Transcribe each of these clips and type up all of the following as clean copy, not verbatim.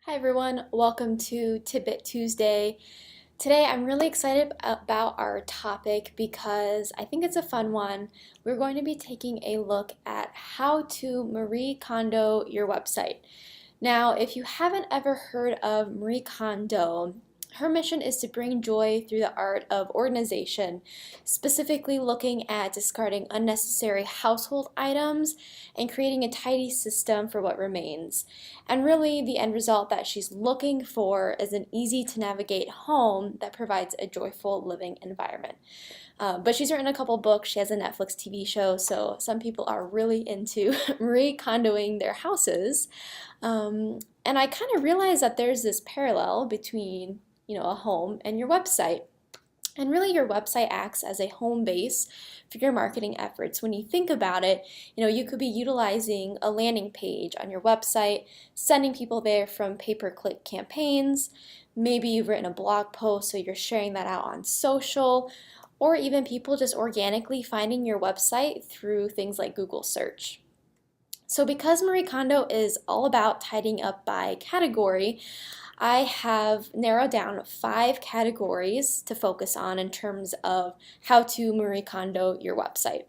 Hi everyone, welcome to Tidbit Tuesday. Today I'm really excited about our topic because I think it's a fun one. We're going to be taking a look at how to Marie Kondo your website. Now, if you haven't ever heard of Marie Kondo, her mission is to bring joy through the art of organization, specifically looking at discarding unnecessary household items and creating a tidy system for what remains. And really, the end result that she's looking for is an easy to navigate home that provides a joyful living environment. But she's written a couple books. She has a Netflix TV show, so some people are really into Marie Kondoing their houses. And I kind of realized that there's this parallel between, a home and your website. And really, your website acts as a home base for your marketing efforts. When you think about it, you could be utilizing a landing page on your website, sending people there from pay-per-click campaigns. Maybe you've written a blog post, so you're sharing that out on social, or even people just organically finding your website through things like Google search. So because Marie Kondo is all about tidying up by category, I have narrowed down 5 categories to focus on in terms of how to Marie Kondo your website.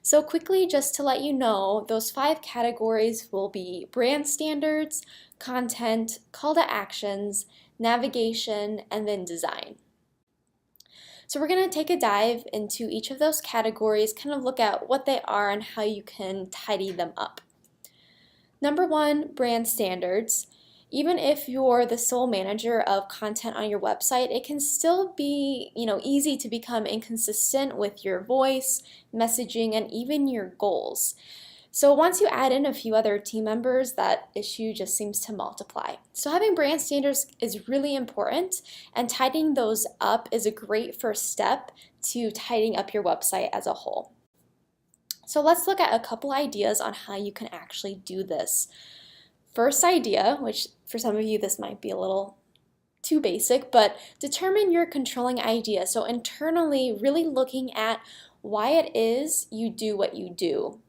So quickly, just to let you know, those 5 categories will be brand standards, content, call to actions, navigation, and then design. So we're going to take a dive into each of those categories, kind of look at what they are and how you can tidy them up. Number 1, brand standards. Even if you're the sole manager of content on your website, it can still be, easy to become inconsistent with your voice, messaging, and even your goals. So once you add in a few other team members, that issue just seems to multiply. So having brand standards is really important, and tidying those up is a great first step to tidying up your website as a whole. So let's look at a couple ideas on how you can actually do this. First idea, which for some of you this might be a little too basic, but determine your controlling idea. So internally, really looking at why it is you do what you do.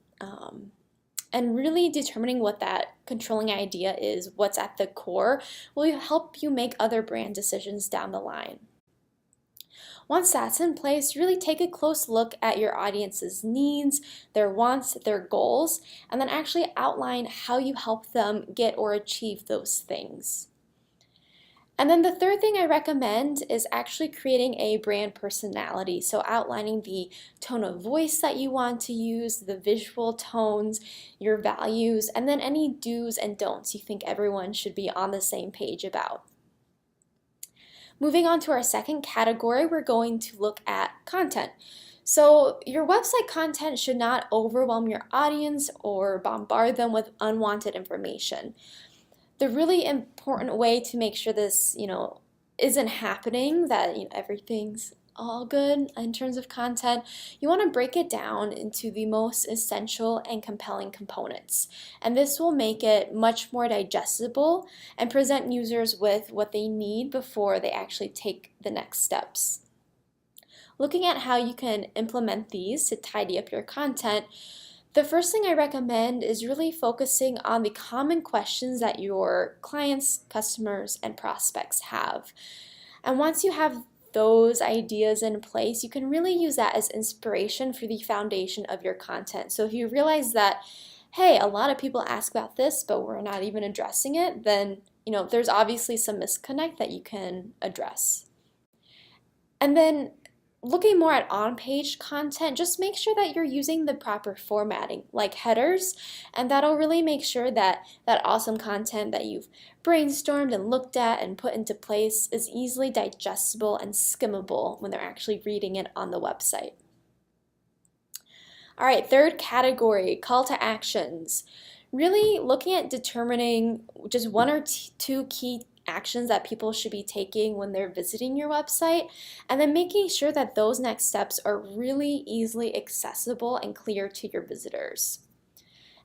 And really determining what that controlling idea is, what's at the core, will help you make other brand decisions down the line. Once that's in place, really take a close look at your audience's needs, their wants, their goals, and then actually outline how you help them get or achieve those things. And then the third thing I recommend is actually creating a brand personality. So outlining the tone of voice that you want to use, the visual tones, your values, and then any do's and don'ts you think everyone should be on the same page about. Moving on to our second category, we're going to look at content. So your website content should not overwhelm your audience or bombard them with unwanted information. The really important way to make sure this, isn't happening, that everything's all good in terms of content, you want to break it down into the most essential and compelling components. And this will make it much more digestible and present users with what they need before they actually take the next steps. Looking at how you can implement these to tidy up your content, the first thing I recommend is really focusing on the common questions that your clients, customers, and prospects have. And once you have those ideas in place, you can really use that as inspiration for the foundation of your content. So if you realize that, hey, a lot of people ask about this, but we're not even addressing it, then there's obviously some disconnect that you can address. And then looking more at on-page content, just make sure that you're using the proper formatting, like headers, and that'll really make sure that that awesome content that you've brainstormed and looked at and put into place is easily digestible and skimmable when they're actually reading it on the website. All right, third category, call to actions. Really looking at determining just 1 or 2 key actions that people should be taking when they're visiting your website, and then making sure that those next steps are really easily accessible and clear to your visitors.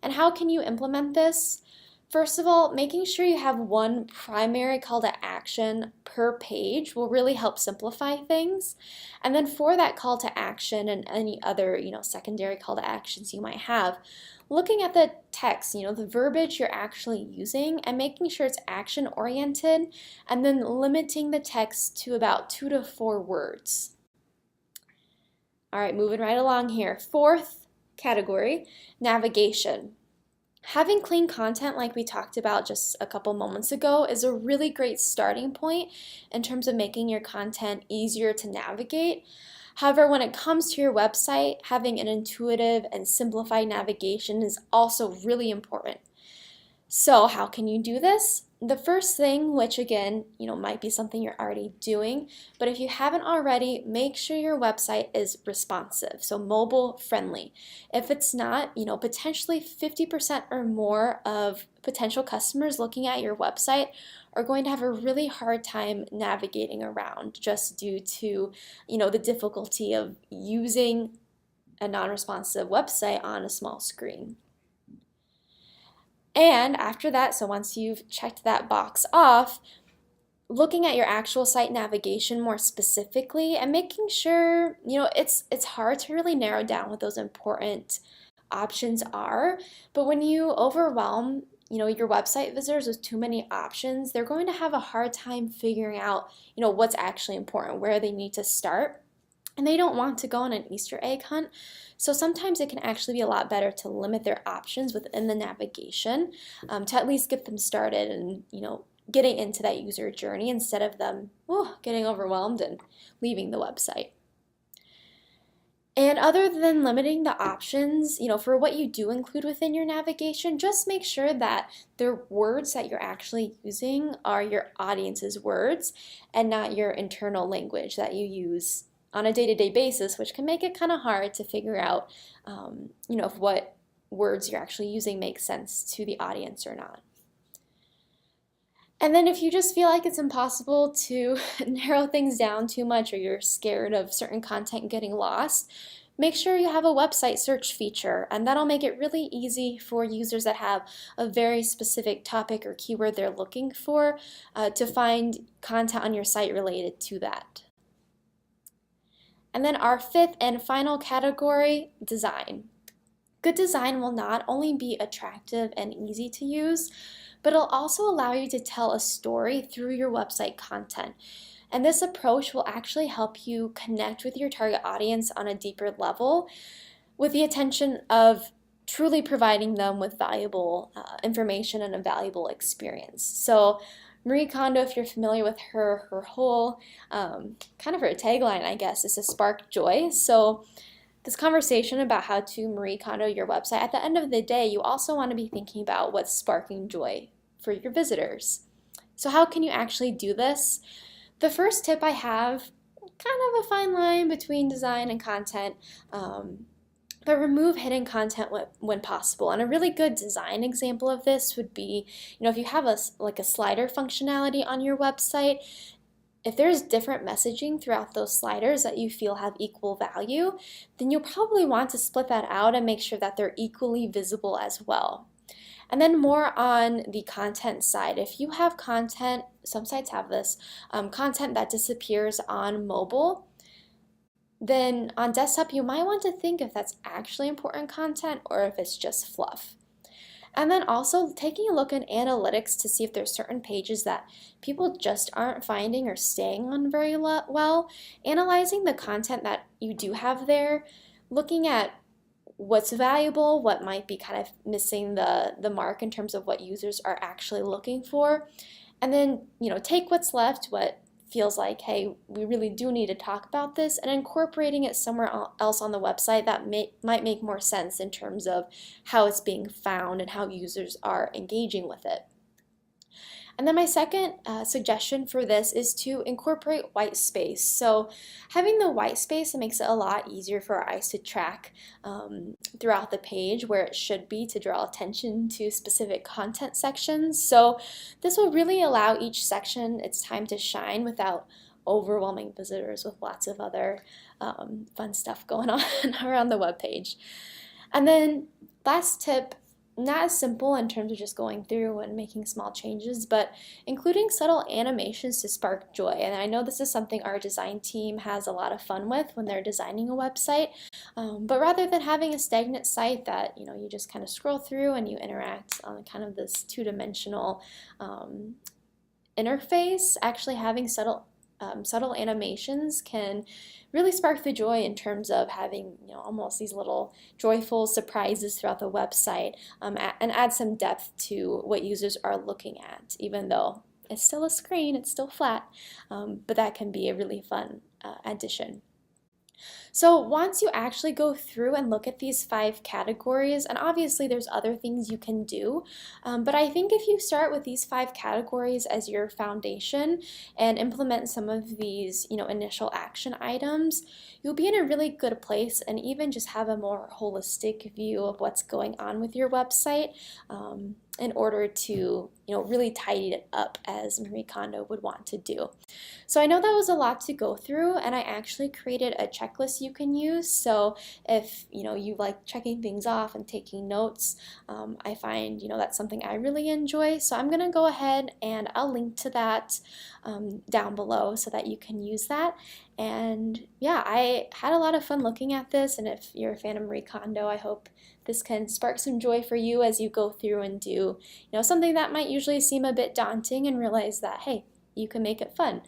And how can you implement this? First of all, making sure you have one primary call to action per page will really help simplify things. And then for that call to action and any other, secondary call to actions you might have, looking at the text, the verbiage you're actually using and making sure it's action oriented, and then limiting the text to about 2 to 4 words. All right, moving right along here. Fourth category, navigation. Having clean content, like we talked about just a couple moments ago, is a really great starting point in terms of making your content easier to navigate. However, when it comes to your website, having an intuitive and simplified navigation is also really important. So how can you do this? The first thing, which again, might be something you're already doing, but if you haven't already, make sure your website is responsive, so mobile friendly. If it's not, potentially 50% or more of potential customers looking at your website are going to have a really hard time navigating around just due to, the difficulty of using a non-responsive website on a small screen. And after that, so once you've checked that box off, looking at your actual site navigation more specifically and making sure, it's hard to really narrow down what those important options are, but when you overwhelm, your website visitors with too many options, they're going to have a hard time figuring out, what's actually important, where they need to start. And they don't want to go on an Easter egg hunt. So sometimes it can actually be a lot better to limit their options within the navigation to at least get them started and, getting into that user journey instead of them getting overwhelmed and leaving the website. And other than limiting the options, for what you do include within your navigation, just make sure that the words that you're actually using are your audience's words and not your internal language that you use on a day-to-day basis, which can make it kind of hard to figure out, if what words you're actually using make sense to the audience or not. And then if you just feel like it's impossible to narrow things down too much or you're scared of certain content getting lost, make sure you have a website search feature, and that'll make it really easy for users that have a very specific topic or keyword they're looking for to find content on your site related to that. And then our fifth and final category, design. Good design will not only be attractive and easy to use, but it'll also allow you to tell a story through your website content. And this approach will actually help you connect with your target audience on a deeper level with the intention of truly providing them with valuable information and a valuable experience. So Marie Kondo, if you're familiar with her whole, kind of her tagline, I guess, is to spark joy. So this conversation about how to Marie Kondo your website, at the end of the day, you also want to be thinking about what's sparking joy for your visitors. So how can you actually do this? The first tip I have, kind of a fine line between design and content, but remove hidden content when possible. And a really good design example of this would be, if you have a slider functionality on your website, if there's different messaging throughout those sliders that you feel have equal value, then you'll probably want to split that out and make sure that they're equally visible as well. And then more on the content side, if you have content, some sites have this, content that disappears on mobile, then on desktop you might want to think if that's actually important content or if it's just fluff. And then also taking a look at analytics to see if there's certain pages that people just aren't finding or staying on very well, analyzing the content that you do have there, looking at what's valuable, what might be kind of missing the mark in terms of what users are actually looking for, and then take what's left, what feels like, hey, we really do need to talk about this, and incorporating it somewhere else on the website that might make more sense in terms of how it's being found and how users are engaging with it. And then my second suggestion for this is to incorporate white space. So having the white space, it makes it a lot easier for our eyes to track throughout the page where it should be to draw attention to specific content sections. So this will really allow each section its time to shine without overwhelming visitors with lots of other fun stuff going on around the web page. And then last tip, not as simple in terms of just going through and making small changes, but including subtle animations to spark joy. And I know this is something our design team has a lot of fun with when they're designing a website. But rather than having a stagnant site that you just kind of scroll through and you interact on kind of this two-dimensional interface, actually having subtle animations can really spark the joy in terms of having almost these little joyful surprises throughout the website, and add some depth to what users are looking at, even though it's still a screen, it's still flat, but that can be a really fun addition. So once you actually go through and look at these 5 categories, and obviously there's other things you can do, but I think if you start with these 5 categories as your foundation and implement some of these, initial action items, you'll be in a really good place and even just have a more holistic view of what's going on with your website. In order to really tidy it up as Marie Kondo would want to do. So I know that was a lot to go through, and I actually created a checklist you can use. So if you like checking things off and taking notes, I find that's something I really enjoy. So I'm gonna go ahead and I'll link to that down below so that you can use that. And yeah, I had a lot of fun looking at this, and if you're a fan of Marie Kondo, I hope this can spark some joy for you as you go through and do something that might usually seem a bit daunting, and realize that, hey, you can make it fun.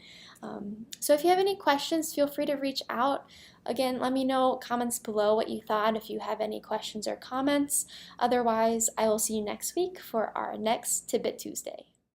So if you have any questions, feel free to reach out. Again, let me know comments below what you thought if you have any questions or comments. Otherwise, I will see you next week for our next Tidbit Tuesday.